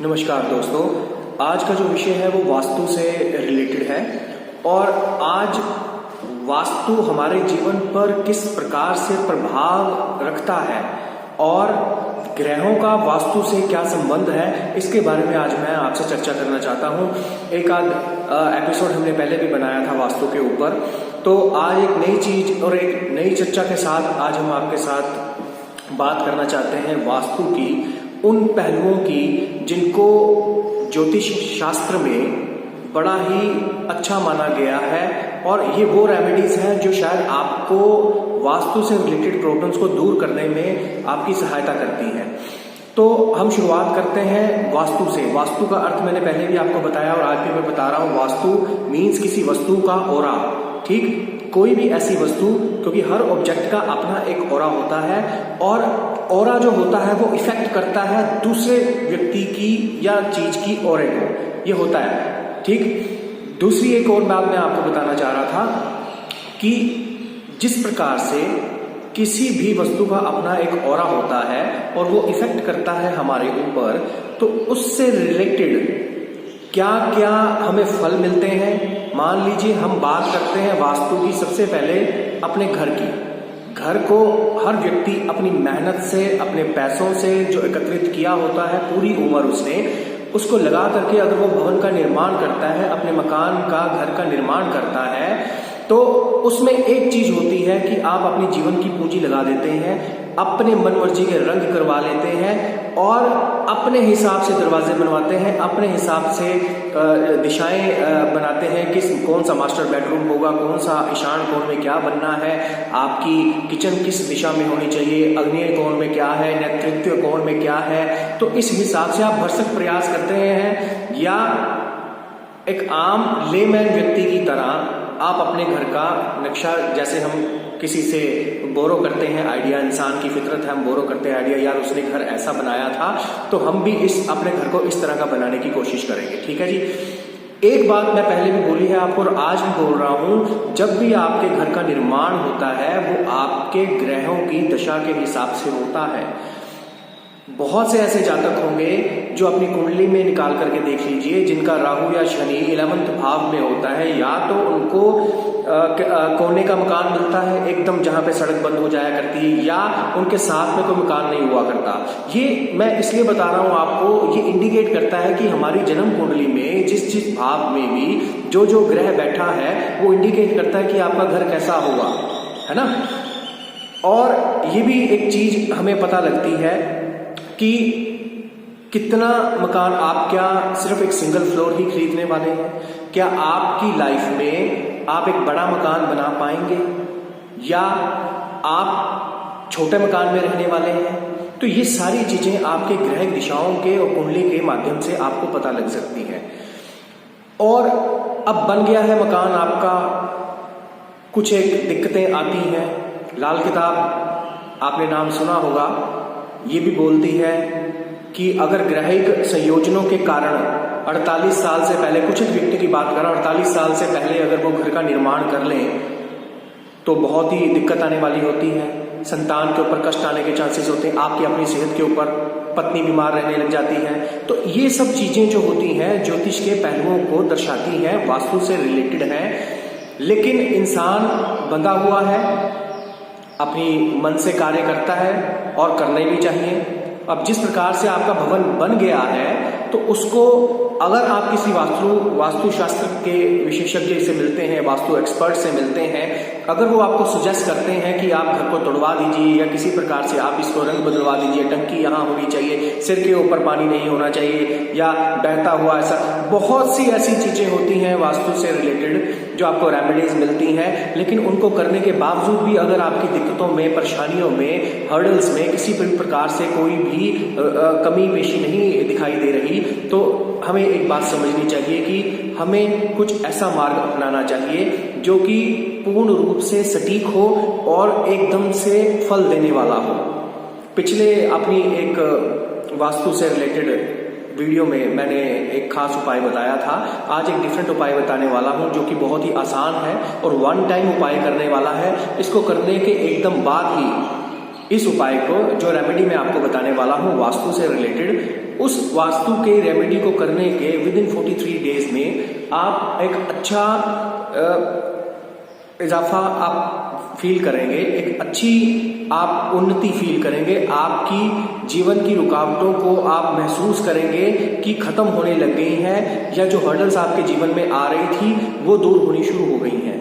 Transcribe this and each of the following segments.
नमस्कार दोस्तों, आज का जो विषय है वो वास्तु से रिलेटेड है। और आज वास्तु हमारे जीवन पर किस प्रकार से प्रभाव रखता है और ग्रहों का वास्तु से क्या संबंध है, इसके बारे में आज मैं आपसे चर्चा करना चाहता हूं। एक आध एपिसोड हमने पहले भी बनाया था वास्तु के ऊपर, तो आज एक नई चीज और एक नई चर्चा के साथ आज हम आपके साथ बात करना चाहते हैं वास्तु की, उन पहलुओं की जिनको ज्योतिष शास्त्र में बड़ा ही अच्छा माना गया है। और ये वो रेमेडीज हैं जो शायद आपको वास्तु से रिलेटेड प्रॉब्लम्स को दूर करने में आपकी सहायता करती हैं। तो हम शुरुआत करते हैं वास्तु से। वास्तु का अर्थ मैंने पहले भी आपको बताया और आज भी मैं बता रहा हूं। वास्तु मीन्स किसी वस्तु का ऑरा, ठीक, कोई भी ऐसी वस्तु, क्योंकि हर ऑब्जेक्ट का अपना एक ऑरा होता है और ऑरा जो होता है वो इफेक्ट करता है दूसरे व्यक्ति की या चीज की ऑरे को, ये होता है, ठीक। दूसरी एक और बात मैं आपको बताना चाह रहा था कि जिस प्रकार से किसी भी वस्तु का अपना एक ऑरा होता है और वो इफेक्ट करता है हमारे ऊपर, तो उससे रिलेटेड क्या क्या हमें फल मिलते हैं। मान लीजिए हम बात करते हैं वास्तु की, सबसे पहले अपने घर की। घर को हर व्यक्ति अपनी मेहनत से, अपने पैसों से जो एकत्रित किया होता है पूरी उम्र उसने, उसको लगा करके अगर वो भवन का निर्माण करता है, अपने मकान का, घर का निर्माण करता है, तो उसमें एक चीज होती है कि आप अपनी जीवन की पूंजी लगा देते हैं, अपने मन मर्जी के रंग करवा लेते हैं और अपने हिसाब से दरवाजे बनवाते हैं, अपने हिसाब से दिशाएं बनाते हैं, कौन सा मास्टर बेडरूम होगा, कौन सा ईशान कोण में क्या बनना है, आपकी किचन किस दिशा में होनी चाहिए, अग्नेय कोण में क्या है, नेतृत्व कोण में क्या है। तो इस हिसाब से आप भरसक प्रयास करते हैं या एक आम लेमैन व्यक्ति की तरह आप अपने घर का नक्शा, जैसे हम किसी से बोरो करते हैं आइडिया, इंसान की फितरत है, हम बोरो करते हैं आइडिया, यार उसने घर ऐसा बनाया था तो हम भी अपने घर को इस तरह का बनाने की कोशिश करेंगे, ठीक है जी। एक बात मैं पहले भी बोली है आपको और आज भी बोल रहा हूं, जब भी आपके घर का निर्माण होता है वो आपके ग्रहों की दशा के हिसाब से होता है। बहुत से ऐसे जातक होंगे जो अपनी कुंडली में निकाल करके देख लीजिए, जिनका राहु या शनि 11वें भाव में होता है, या तो उनको कोने का मकान मिलता है एकदम जहां पे सड़क बंद हो जाया करती है, या उनके साथ में कोई मकान नहीं हुआ करता। ये मैं इसलिए बता रहा हूं आपको, ये इंडिकेट करता है कि हमारी जन्म कुंडली में जिस भाव में भी जो ग्रह बैठा है वो इंडिकेट करता है कि आपका घर कैसा होगा, है ना। और ये भी एक चीज हमें पता लगती है कि कितना मकान, आप क्या सिर्फ एक सिंगल फ्लोर ही खरीदने वाले हैं, क्या आपकी लाइफ में आप एक बड़ा मकान बना पाएंगे या आप छोटे मकान में रहने वाले हैं। तो ये सारी चीजें आपके ग्रह दिशाओं के और कुंडली के माध्यम से आपको पता लग सकती है। और अब बन गया है मकान आपका, कुछ एक दिक्कतें आती हैं। लाल किताब आपने नाम सुना होगा, ये भी बोलती है कि अगर ग्रहिक संयोजनों के कारण 48 साल से पहले, कुछ एक व्यक्ति की बात कर रहा हूं, 48 साल से पहले अगर वो घर का निर्माण कर लें तो बहुत ही दिक्कत आने वाली होती है। संतान के ऊपर कष्ट आने के चांसेस होते हैं, आपकी अपनी सेहत के ऊपर, पत्नी बीमार रहने लग जाती है। तो ये सब चीजें जो होती हैं ज्योतिष के पहलुओं को दर्शाती हैं, वास्तु से रिलेटेड हैं। लेकिन इंसान बंधा हुआ है, अपनी मन से कार्य करता है और करने भी चाहिए। अब जिस प्रकार से आपका भवन बन गया है तो उसको अगर आप किसी वास्तुशास्त्र के विशेषज्ञ से मिलते हैं, वास्तु एक्सपर्ट से मिलते हैं, अगर वो आपको सजेस्ट करते हैं कि आप घर को तोड़वा दीजिए या किसी प्रकार से आप इसको रंग बदलवा दीजिए, टंकी यहाँ होनी चाहिए, सिर के ऊपर पानी नहीं होना चाहिए या बहता हुआ, ऐसा बहुत सी ऐसी चीजें होती हैं वास्तु से रिलेटेड जो आपको रेमेडीज मिलती हैं। लेकिन उनको करने के बावजूद भी अगर आपकी दिक्कतों में, परेशानियों में, हर्डल्स में किसी भी प्रकार से कोई भी कमी पेशी नहीं दिखाई दे रही, तो हमें एक बात समझनी चाहिए कि हमें कुछ ऐसा मार्ग अपनाना चाहिए जो कि पूर्ण रूप से सटीक हो और एकदम से फल देने वाला हो। पिछले अपनी एक वास्तु से रिलेटेड वीडियो में मैंने एक खास उपाय बताया था, आज एक डिफरेंट उपाय बताने वाला हूं जो कि बहुत ही आसान है और वन टाइम उपाय करने वाला है। इसको करने के एकदम बाद ही इस उपाय को, जो रेमेडी मैं आपको बताने वाला हूं वास्तु से रिलेटेड, उस वास्तु के रेमेडी को करने के विद इन 43 डेज में आप एक अच्छा इजाफा आप फील करेंगे, एक अच्छी आप उन्नति फील करेंगे, आपकी जीवन की रुकावटों को आप महसूस करेंगे कि खत्म होने लग गई हैं, या जो हर्डल्स आपके जीवन में आ रही थी वो दूर होनी शुरू हो गई हैं,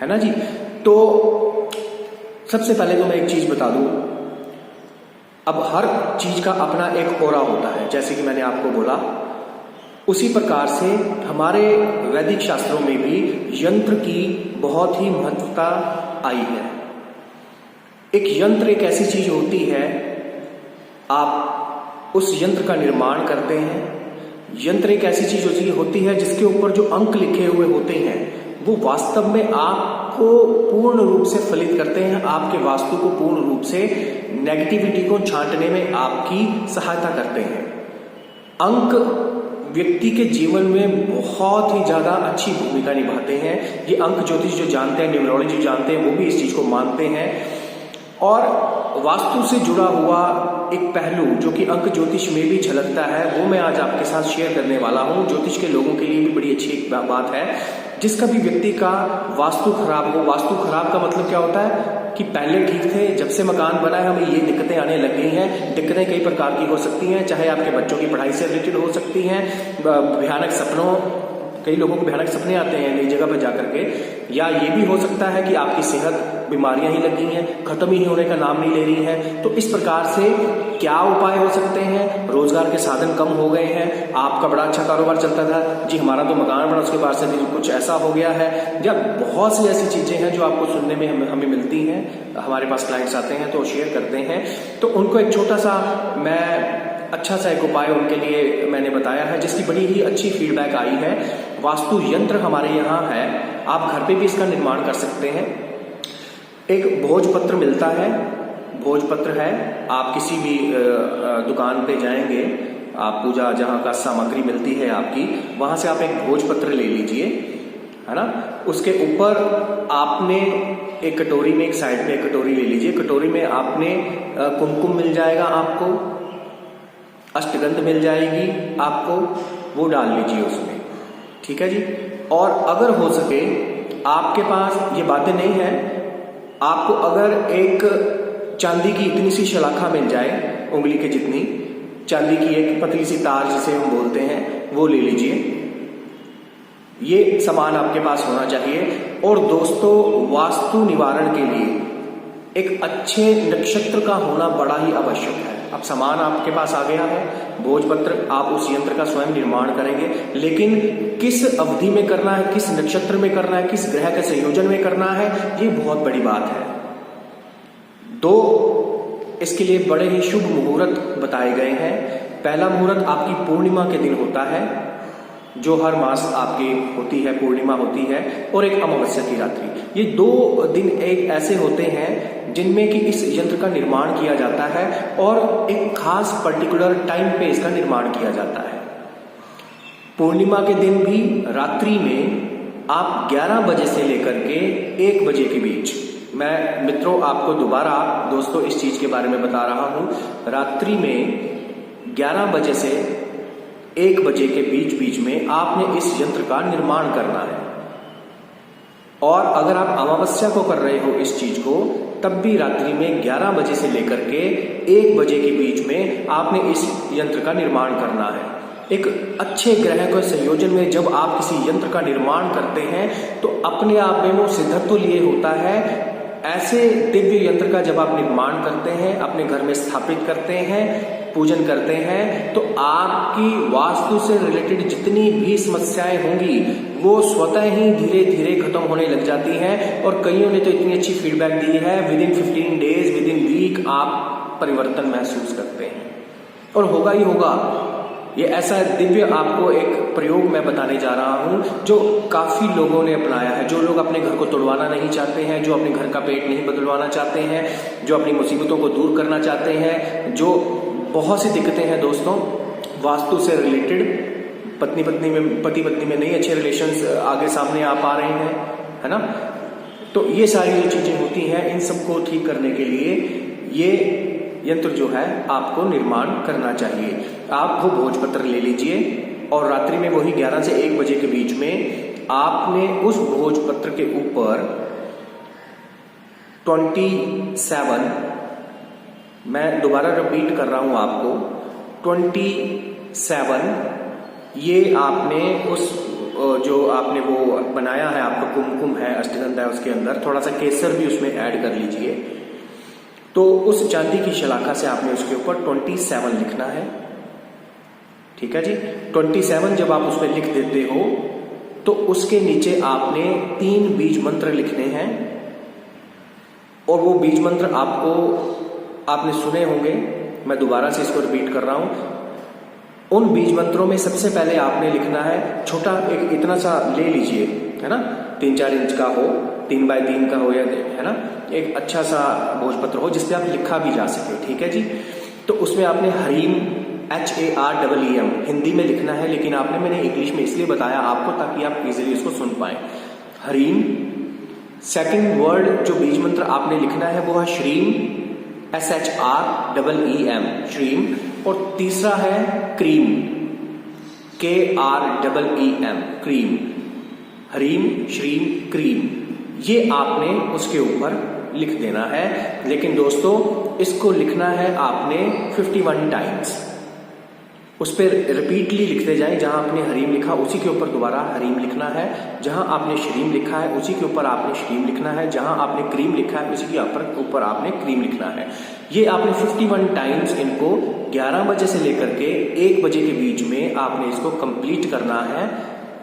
है ना जी। तो सबसे पहले तो मैं एक चीज बता दूं, अब हर चीज का अपना एक ऑरा होता है, जैसे कि मैंने आपको बोला, उसी प्रकार से हमारे वैदिक शास्त्रों में भी यंत्र की बहुत ही महत्वता आई है। एक यंत्र एक ऐसी चीज होती है, आप उस यंत्र का निर्माण करते हैं। यंत्र एक ऐसी चीज होती है जिसके ऊपर जो अंक लिखे हुए होते हैं वो वास्तव में आपको पूर्ण रूप से फलित करते हैं, आपके वास्तु को पूर्ण रूप से नेगेटिविटी को छांटने में आपकी सहायता करते हैं। अंक व्यक्ति के जीवन में बहुत ही ज्यादा अच्छी भूमिका निभाते हैं। ये अंक ज्योतिष जो जानते हैं, न्यूमरोलॉजी जानते हैं, वो भी इस चीज को मानते हैं। और वास्तु से जुड़ा हुआ एक पहलू जो कि अंक ज्योतिष में भी झलकता है, वो मैं आज आपके साथ शेयर करने वाला हूं। ज्योतिष के लोगों के लिए भी बड़ी अच्छी एक बात है। जिसका भी व्यक्ति का वास्तु खराब हो, वास्तु खराब का मतलब क्या होता है कि पहले ठीक थे, जब से मकान बना है हमें ये दिक्कतें आने लग गई हैं। दिक्कतें कई प्रकार की हो सकती हैं, चाहे आपके बच्चों की पढ़ाई से रिलेटेड हो सकती हैं, भयानक सपनों, कई लोगों को भयानक सपने आते हैं नई जगह पर जाकर के, या ये भी हो सकता है कि आपकी सेहत बीमारियां ही लगी हैं, खत्म ही होने का नाम नहीं ले रही हैं। तो इस प्रकार से क्या उपाय हो सकते हैं? रोजगार के साधन कम हो गए हैं, आपका बड़ा अच्छा कारोबार चलता था जी, हमारा तो मकान बना, उसके बाद से कुछ ऐसा हो गया है, या बहुत सी ऐसी चीजें हैं जो आपको सुनने में हमें मिलती हैं। हमारे पास क्लाइंट्स आते हैं तो शेयर करते हैं, तो उनको एक छोटा सा मैं अच्छा सा एक उपाय उनके लिए मैंने बताया है, जिसकी बड़ी ही अच्छी फीडबैक आई है। वास्तु यंत्र हमारे यहाँ है, आप घर पे भी इसका निर्माण कर सकते हैं। एक भोजपत्र मिलता है, भोजपत्र है, आप किसी भी दुकान पे जाएंगे, आप पूजा जहाँ का सामग्री मिलती है आपकी, वहां से आप एक भोजपत्र ले लीजिए, है ना। उसके ऊपर आपने एक कटोरी में, एक साइड पे एक कटोरी ले लीजिए, कटोरी में आपने कुमकुम मिल जाएगा, आपको अष्टगंध मिल जाएगी आपको, वो डाल लीजिए उसमें, ठीक है जी। और अगर हो सके आपके पास ये बातें नहीं है, आपको अगर एक चांदी की इतनी सी शलाखा मिल जाए, उंगली के जितनी, चांदी की एक पतली सी तार जिसे हम बोलते हैं, वो ले लीजिए। ये सामान आपके पास होना चाहिए। और दोस्तों, वास्तु निवारण के लिए एक अच्छे नक्षत्र का होना बड़ा ही आवश्यक है। अब सामान आपके पास आ गया है, भोजपत्र, आप उस यंत्र का स्वयं निर्माण करेंगे, लेकिन किस अवधि में करना है, किस नक्षत्र में करना है, किस ग्रह के संयोजन में करना है, ये बहुत बड़ी बात है। दो इसके लिए बड़े ही शुभ मुहूर्त बताए गए हैं। पहला मुहूर्त आपकी पूर्णिमा के दिन होता है, जो हर मास आपकी होती है, पूर्णिमा होती है, और एक अमावस्या की रात्रि। ये 2 दिन एक ऐसे होते हैं जिनमें कि इस यंत्र का निर्माण किया जाता है, और एक खास पर्टिकुलर टाइम पे इसका निर्माण किया जाता है। पूर्णिमा के दिन भी रात्रि में आप 11 बजे से लेकर के 1 बजे के बीच, मैं मित्रों आपको दोबारा दोस्तों इस चीज के बारे में बता रहा हूं, रात्रि में 11 बजे से 1 बजे के बीच में आपने इस यंत्र का निर्माण करना है। और अगर आप अमावस्या को कर रहे हो इस चीज को, तब भी रात्रि में 11 बजे से लेकर के 1 बजे के बीच में आपने इस यंत्र का निर्माण करना है। एक अच्छे ग्रह के संयोजन में जब आप किसी यंत्र का निर्माण करते हैं तो अपने आप में वो सिद्धत्व लिए होता है। ऐसे दिव्य यंत्र का जब आप निर्माण करते हैं, अपने घर में स्थापित करते हैं, पूजन करते हैं, तो आपकी वास्तु से रिलेटेड जितनी भी समस्याएं होंगी वो स्वतः ही धीरे धीरे खत्म होने लग जाती हैं। और कईयों ने तो इतनी अच्छी फीडबैक दी है, within 15 days, within week आप परिवर्तन महसूस करते हैं, और होगा ही होगा। ये ऐसा दिव्य आपको एक प्रयोग मैं बताने जा रहा हूं जो काफी लोगों ने अपनाया है। जो लोग अपने घर को तोड़वाना नहीं चाहते हैं, जो अपने घर का पेट नहीं बदलवाना चाहते हैं, जो अपनी मुसीबतों को दूर करना चाहते हैं, जो बहुत सी दिक्कतें हैं दोस्तों वास्तु से रिलेटेड, पति पत्नी में नहीं अच्छे रिलेशंस आगे सामने आ पा रहे हैं, है ना। तो ये सारी जो चीजें होती हैं, इन सबको ठीक करने के लिए ये यंत्र जो है आपको निर्माण करना चाहिए। आप वो भोजपत्र ले लीजिए और रात्रि में वही 11 से 1 बजे के बीच में आपने उस भोजपत्र के ऊपर 27, मैं दोबारा रिपीट कर रहा हूं आपको, 27 ये आपने उस जो आपने वो बनाया है, आपका कुमकुम है, अष्टगंधा है, उसके अंदर थोड़ा सा केसर भी उसमें ऐड कर लीजिए। तो उस चांदी की शलाका से आपने उसके ऊपर 27 लिखना है। ठीक है जी। 27 जब आप उसमें लिख देते हो तो उसके नीचे आपने 3 बीज मंत्र लिखने हैं और वो बीज मंत्र आपने सुने होंगे, मैं दोबारा से इसको रिपीट कर रहा हूं। उन बीज मंत्रों में सबसे पहले आपने लिखना है, छोटा एक इतना सा ले लीजिए, है ना, 3-4 इंच का हो, 3 बाय 3 का हो, या है ना, एक अच्छा सा भोजपत्र हो जिसपे आप लिखा भी जा सके। ठीक है जी। तो उसमें आपने हरीम, HAREEM हिंदी में लिखना है, लेकिन मैंने इंग्लिश में इसलिए बताया आपको ताकि आप इजीली उसको सुन पाए। हरीम। सेकंड वर्ड जो बीज मंत्र आपने लिखना है वो है श्रीम, SHREEM, श्रीम। और तीसरा है क्रीम, KREEM, क्रीम। हरीम, श्रीम, क्रीम, ये आपने उसके ऊपर लिख देना है। लेकिन दोस्तों इसको लिखना है आपने 51 टाइम्स। उस पर रिपीटली लिखते जाएं, जहां आपने हरीम लिखा उसी के ऊपर दोबारा हरीम लिखना है, जहां आपने श्रीम लिखा है उसी के ऊपर आपने श्रीम लिखना है, जहां आपने क्रीम लिखा है उसी के ऊपर आपने क्रीम लिखना है। ये आपने 51 टाइम्स इनको 11 बजे से लेकर के 1 बजे के बीच में आपने इसको कंप्लीट करना है।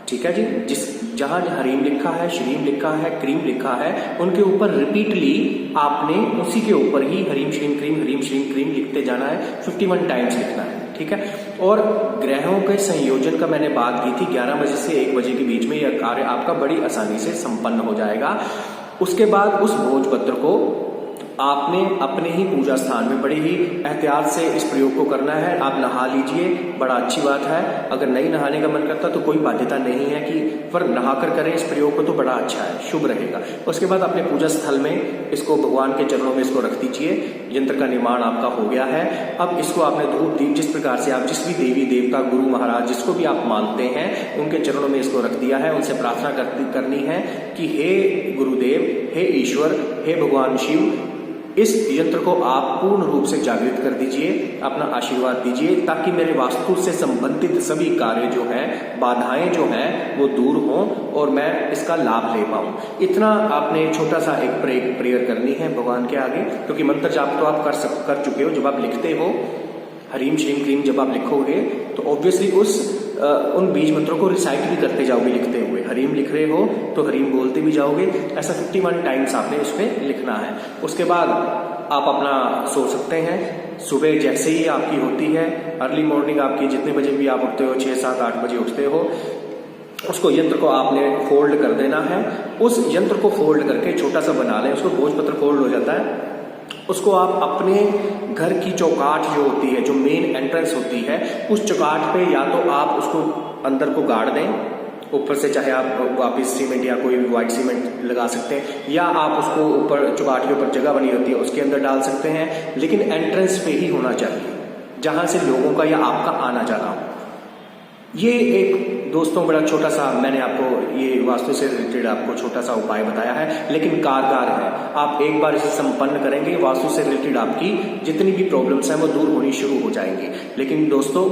ठीक है जी। जहां हरीम लिखा है, श्रीम लिखा है, क्रीम लिखा है, उनके ऊपर रिपीटली आपने उसी के ऊपर ही हरीम श्रीम क्रीम, हरीम श्रीम क्रीम लिखते जाना है, 51 टाइम्स लिखना है। ठीक है। और ग्रहों के संयोजन का मैंने बात की थी, 11 बजे से 1 बजे के बीच में यह कार्य आपका बड़ी आसानी से संपन्न हो जाएगा। उसके बाद उस भोजपत्र को आपने अपने ही पूजा स्थान में बड़े ही एहतियात से इस प्रयोग को करना है। आप नहा लीजिए, बड़ा अच्छी बात है। अगर नहीं नहाने का मन करता तो कोई बाध्यता नहीं है कि पर नहाकर करें इस प्रयोग को, तो बड़ा अच्छा है, शुभ रहेगा। उसके बाद अपने पूजा स्थल में इसको भगवान के चरणों में इसको रख दीजिए। यंत्र का निर्माण आपका हो गया है। अब इसको आपने धूप दीप जिस प्रकार से आप जिस भी देवी देवता, गुरु महाराज, जिसको भी आप मानते हैं, उनके चरणों में इसको रख दिया है। उनसे प्रार्थना करनी है कि हे गुरुदेव, हे ईश्वर, हे भगवान शिव, इस यंत्र को आप पूर्ण रूप से जागृत कर दीजिए, अपना आशीर्वाद दीजिए, ताकि मेरे वास्तु से संबंधित सभी कार्य जो हैं, बाधाएं जो हैं, वो दूर हों और मैं इसका लाभ ले पाऊं। इतना आपने छोटा सा एक प्रेयर करनी है भगवान के आगे, क्योंकि मंत्र जाप तो आप कर चुके हो। जब आप लिखते हो हरीम श्रीम क्रीम, जब आप लिखोगे तो ऑब्वियसली उन बीज मंत्रों को रिसाइट भी करते जाओगे लिखते हुए। हरीम लिख रहे हो तो हरीम बोलते भी जाओगे। ऐसा 51 टाइम्स आपने उस पर लिखना है। उसके बाद आप अपना सो सकते हैं। सुबह जैसे ही आपकी होती है, अर्ली मॉर्निंग आपकी जितने बजे भी आप उठते हो, 6, 7, 8 बजे उठते हो, उसको यंत्र को आपने फोल्ड कर देना है। उस यंत्र को फोल्ड करके छोटा सा बना लें, उसको भोजपत्र फोल्ड हो जाता है। उसको आप अपने घर की चौकाठ जो होती है, जो मेन एंट्रेंस होती है, उस चौकाठ पे या तो आप उसको अंदर को गाड़ दें, ऊपर से चाहे आप वापिस सीमेंट या कोई भी व्हाइट सीमेंट लगा सकते हैं, या आप उसको ऊपर चौकाठ के ऊपर जगह बनी होती है उसके अंदर डाल सकते हैं। लेकिन एंट्रेंस पे ही होना चाहिए, जहां से लोगों का या आपका आना जाना हो। ये एक दोस्तों बड़ा छोटा सा मैंने आपको ये वास्तु से रिलेटेड आपको छोटा सा उपाय बताया है, लेकिन कारगर है। आप एक बार इसे संपन्न करेंगे, वास्तु से रिलेटेड आपकी जितनी भी प्रॉब्लम्स हैं वो दूर होनी शुरू हो जाएंगी। लेकिन दोस्तों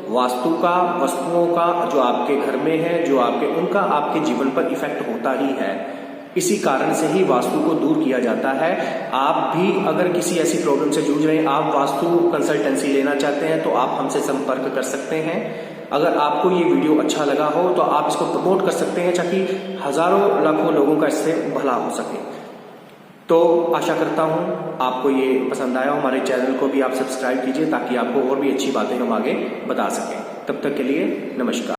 वास्तु का, वस्तुओं का जो आपके घर में है, जो उनका आपके जीवन पर इफेक्ट होता ही है। इसी कारण से ही वास्तु को दूर किया जाता है। आप भी अगर किसी ऐसी प्रॉब्लम से जूझ रहे हैं, आप वास्तु कंसल्टेंसी लेना चाहते हैं, तो आप हमसे संपर्क कर सकते हैं। अगर आपको ये वीडियो अच्छा लगा हो तो आप इसको प्रमोट कर सकते हैं, ताकि हजारों लाखों लोगों का इससे भला हो सके। तो आशा करता हूं आपको ये पसंद आया। हमारे चैनल को भी आप सब्सक्राइब कीजिए, ताकि आपको और भी अच्छी बातें हम आगे बता सकें। तब तक के लिए नमस्कार।